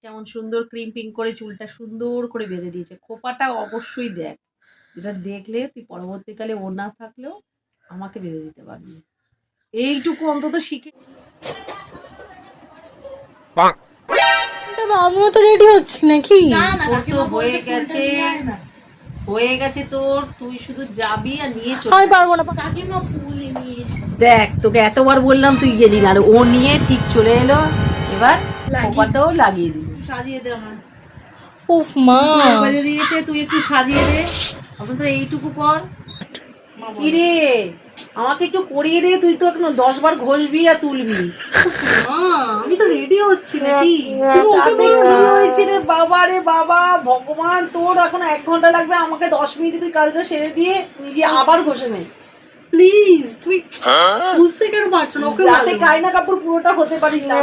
কেমন সুন্দর ক্রিম্পিং করে চুলটা সুন্দর করে বেঁধে দিয়েছে। খোপাটা অবশ্যই দেখ, যেটা দেখলে তুই পরবর্তীকালে ও না থাকলেও আমাকে বেঁধে দিতে পারবি। এইটুকু অন্তত শিখে। আমিও তো রেডি হচ্ছি নাকি? তোর তো হয়ে গেছে তোর, তুই শুধু যাবি আর নিয়ে আমি পারবো না। কাকিমা ফুল নিয়ে এসেছে। দেখ তোকে এতবার বললাম তুই গেলি না, আর ও নিয়ে ঠিক চলে এলো। এবার খোপাটাও লাগিয়ে দিবি। সাজিয়ে দে আমার। উফ মা, বেঁধে দিয়েছে, তুই একটু সাজিয়ে দে অন্তত এইটুকু কর। কি রে, আমাকে একটু করিয়ে দে, তুই তো এখন 10 বার ঘষবি আর তুলবি। আমি তো রেডি হচ্ছি নাকি? হয়েছে রে বাবা, রে বাবা ভগবান, তোর এখন 1 ঘন্টা লাগবে, আমাকে 10 মিনিটে তুই কাজটা সেরে দিয়ে নিজে আবার ঘষে নে। প্লিজ তুই বুঝতে কেন পারছো না? ওকে রাতে কায়না কাপড় পুরোটা হতে পারিস না।